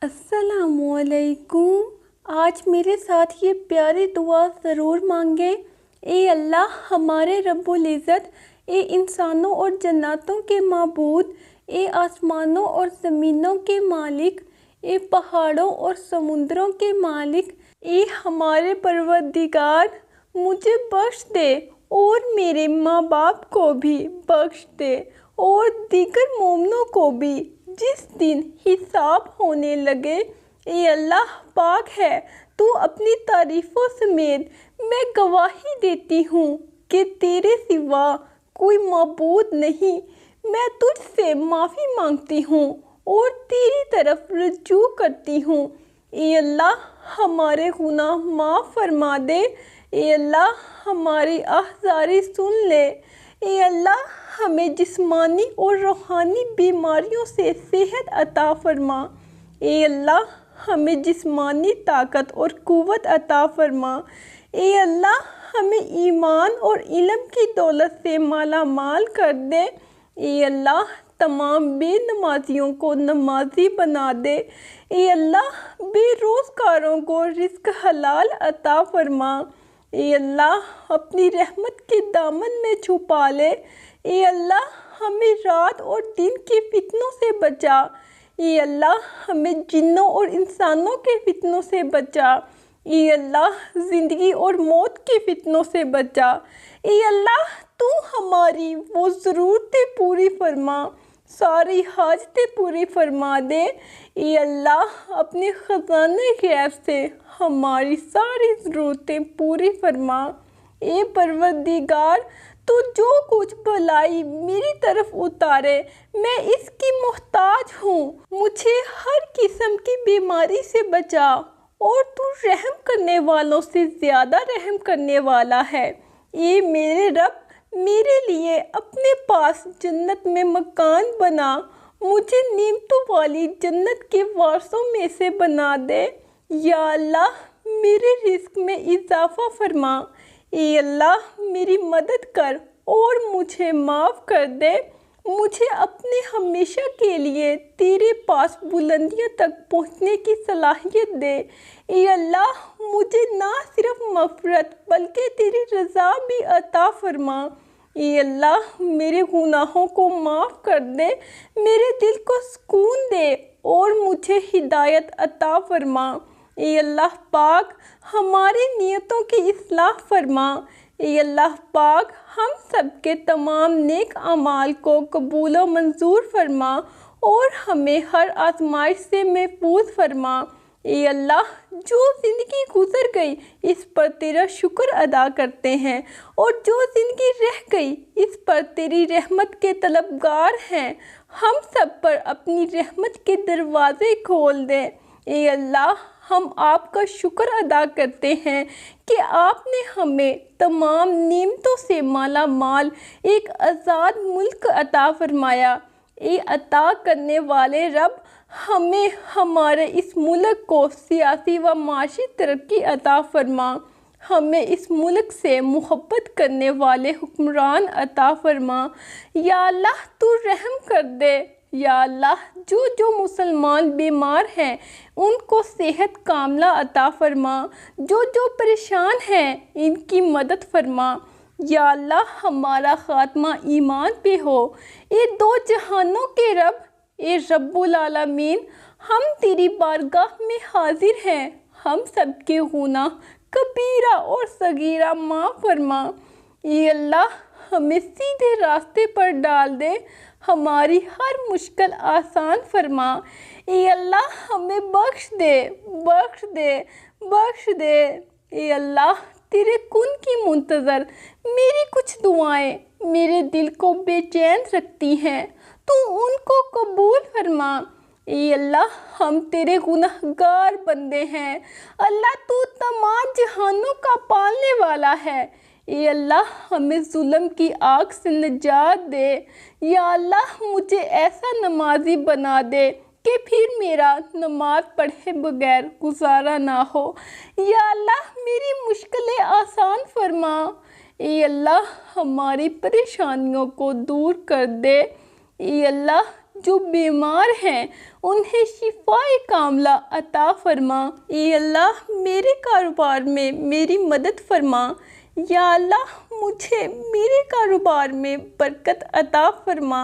السلام علیکم۔ آج میرے ساتھ یہ پیاری دعا ضرور مانگیں۔ اے اللہ ہمارے رب العزت، اے انسانوں اور جناتوں کے معبود، اے آسمانوں اور زمینوں کے مالک، اے پہاڑوں اور سمندروں کے مالک، اے ہمارے پروردگار، مجھے بخش دے اور میرے ماں باپ کو بھی بخش دے اور دیگر مومنوں کو بھی جس دن حساب ہونے لگے۔ اے اللہ پاک ہے تو اپنی تعریفوں سمیت میں گواہی دیتی ہوں کہ تیرے سوا کوئی معبود نہیں۔ میں تجھ سے معافی مانگتی ہوں اور تیری طرف رجوع کرتی ہوں۔ اے اللہ ہمارے گناہ معاف فرما دے۔ اے اللہ ہماری آہذاری سن لے۔ اے اللہ ہمیں جسمانی اور روحانی بیماریوں سے صحت عطا فرما۔ اے اللہ ہمیں جسمانی طاقت اور قوت عطا فرما۔ اے اللہ ہمیں ایمان اور علم کی دولت سے مالا مال کر دے۔ اے اللہ تمام بے نمازیوں کو نمازی بنا دے۔ اے اللہ بے روزگاروں کو رزق حلال عطا فرما۔ اے اللہ اپنی رحمت کے دامن میں چھپا لے۔ اے اللہ ہمیں رات اور دن کے فتنوں سے بچا۔ اے اللہ ہمیں جنوں اور انسانوں کے فتنوں سے بچا۔ اے اللہ زندگی اور موت کے فتنوں سے بچا۔ اے اللہ تو ہماری وہ ضرورتیں پوری فرما، ساری حاجتیں پوری فرما دے۔ اے اللہ اپنے خزانے غیب سے ہماری ساری ضرورتیں پوری فرما۔ اے پروردگار تو جو کچھ بھلائی میری طرف اتارے میں اس کی محتاج ہوں۔ مجھے ہر قسم کی بیماری سے بچا اور تو رحم کرنے والوں سے زیادہ رحم کرنے والا ہے۔ اے میرے رب میرے لیے اپنے پاس جنت میں مکان بنا، مجھے نعمتوں والی جنت کے وارثوں میں سے بنا دے۔ یا اللہ میرے رزق میں اضافہ فرما۔ اے اللہ میری مدد کر اور مجھے معاف کر دے۔ مجھے اپنے ہمیشہ کے لیے تیرے پاس بلندیوں تک پہنچنے کی صلاحیت دے۔ اے اللہ مجھے نہ صرف مغفرت بلکہ تیری رضا بھی عطا فرما۔ اے اللہ میرے گناہوں کو معاف کر دے، میرے دل کو سکون دے اور مجھے ہدایت عطا فرما۔ اے اللہ پاک ہماری نیتوں کی اصلاح فرما۔ اے اللہ پاک ہم سب کے تمام نیک اعمال کو قبول و منظور فرما اور ہمیں ہر آزمائش سے محفوظ فرما۔ اے اللہ جو زندگی گزر گئی اس پر تیرا شکر ادا کرتے ہیں اور جو زندگی رہ گئی اس پر تیری رحمت کے طلبگار ہیں۔ ہم سب پر اپنی رحمت کے دروازے کھول دے۔ اے اللہ ہم آپ کا شکر ادا کرتے ہیں کہ آپ نے ہمیں تمام نعمتوں سے مالا مال ایک آزاد ملک عطا فرمایا۔ اے عطا کرنے والے رب ہمیں ہمارے اس ملک کو سیاسی و معاشی ترقی عطا فرما۔ ہمیں اس ملک سے محبت کرنے والے حکمران عطا فرما۔ یا اللہ تو رحم کر دے۔ یا اللہ جو مسلمان بیمار ہیں ان کو صحت کاملہ عطا فرما، جو پریشان ہیں ان کی مدد فرما۔ یا اللہ ہمارا خاتمہ ایمان پہ ہو۔ اے دو جہانوں کے رب، اے رب العالمین ہم تیری بارگاہ میں حاضر ہیں، ہم سب کے گناہ کبیرہ اور صغیرہ معاف فرما۔ اے اللہ ہمیں سیدھے راستے پر ڈال دے، ہماری ہر مشکل آسان فرما۔ اے اللہ ہمیں بخش دے، بخش دے، بخش دے۔ اے اللہ تیرے کن کی منتظر میری کچھ دعائیں میرے دل کو بے چین رکھتی ہیں، تو ان کو قبول فرما۔ اے اللہ ہم تیرے گنہگار بندے ہیں، اللہ تو تمام جہانوں کا پالنے والا ہے۔ اے اللہ ہمیں ظلم کی آگ سے نجات دے۔ یا اللہ مجھے ایسا نمازی بنا دے کہ پھر میرا نماز پڑھے بغیر گزارا نہ ہو۔ یا اللہ میری مشکلیں آسان فرما۔ اے اللہ ہماری پریشانیوں کو دور کر دے۔ اے اللہ جو بیمار ہیں انہیں شفائے کاملہ عطا فرما۔ اے اللہ میرے کاروبار میں میری مدد فرما۔ یا اللہ مجھے میرے کاروبار میں برکت عطا فرما۔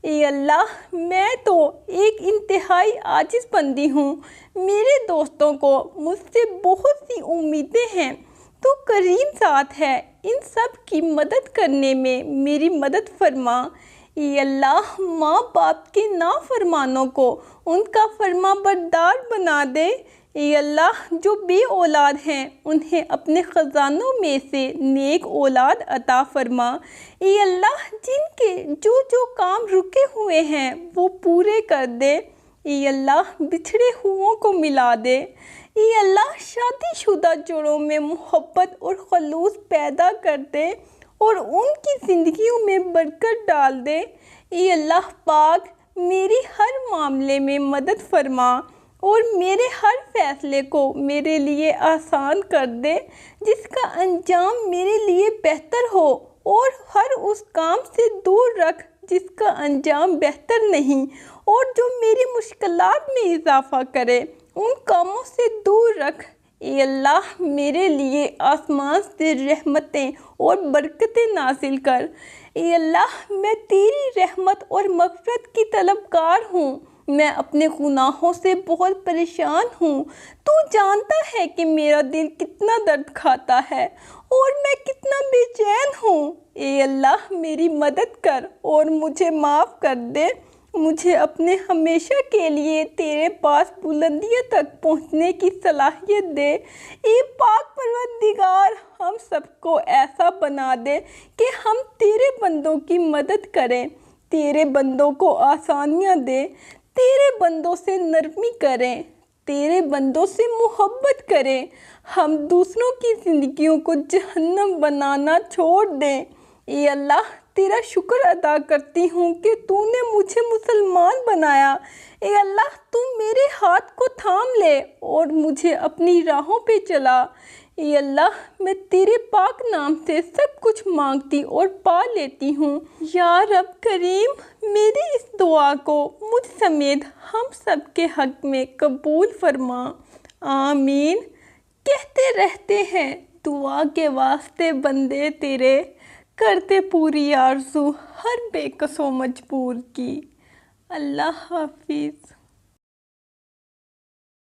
اے اللہ میں تو ایک انتہائی عاجز بندی ہوں، میرے دوستوں کو مجھ سے بہت سی امیدیں ہیں، تو کریم ذات ہے، ان سب کی مدد کرنے میں میری مدد فرما۔ اے اللہ ماں باپ کے نافرمانوں کو ان کا فرما بردار بنا دے۔ اے اللہ جو بے اولاد ہیں انہیں اپنے خزانوں میں سے نیک اولاد عطا فرما۔ اے اللہ جن کے جو کام رکے ہوئے ہیں وہ پورے کر دے۔ اے اللہ بچھڑے ہوئوں کو ملا دے۔ اے اللہ شادی شدہ جوڑوں میں محبت اور خلوص پیدا کر دے اور ان کی زندگیوں میں برکت ڈال دے۔ اے اللہ پاک میری ہر معاملے میں مدد فرما اور میرے ہر فیصلے کو میرے لیے آسان کر دے جس کا انجام میرے لیے بہتر ہو، اور ہر اس کام سے دور رکھ جس کا انجام بہتر نہیں اور جو میری مشکلات میں اضافہ کرے، ان کاموں سے دور رکھ۔ اے اللہ میرے لیے آسمان سے رحمتیں اور برکتیں نازل کر۔ اے اللہ میں تیری رحمت اور مغفرت کی طلبگار ہوں، میں اپنے گناہوں سے بہت پریشان ہوں۔ تو جانتا ہے کہ میرا دل کتنا درد کھاتا ہے اور میں کتنا بے چین ہوں۔ اے اللہ میری مدد کر اور مجھے معاف کر دے، مجھے اپنے ہمیشہ کے لیے تیرے پاس بلندیوں تک پہنچنے کی صلاحیت دے۔ اے پاک پروردگار ہم سب کو ایسا بنا دے کہ ہم تیرے بندوں کی مدد کریں، تیرے بندوں کو آسانیاں دیں، تیرے بندوں سے نرمی کریں، تیرے بندوں سے محبت کریں، ہم دوسروں کی زندگیوں کو جہنم بنانا چھوڑ دیں۔ اے اللہ تیرا شکر ادا کرتی ہوں کہ تو نے مجھے مسلمان بنایا۔ اے اللہ تو میرے ہاتھ کو تھام لے اور مجھے اپنی راہوں پہ چلا۔ اے اللہ میں تیرے پاک نام سے سب کچھ مانگتی اور پا لیتی ہوں۔ یا رب کریم میری اس دعا کو مجھ سمیت ہم سب کے حق میں قبول فرما، آمین۔ کہتے رہتے ہیں دعا کے واسطے بندے تیرے، کرتے پوری آرزو ہر بے کس و مجبور کی۔ اللہ حافظ۔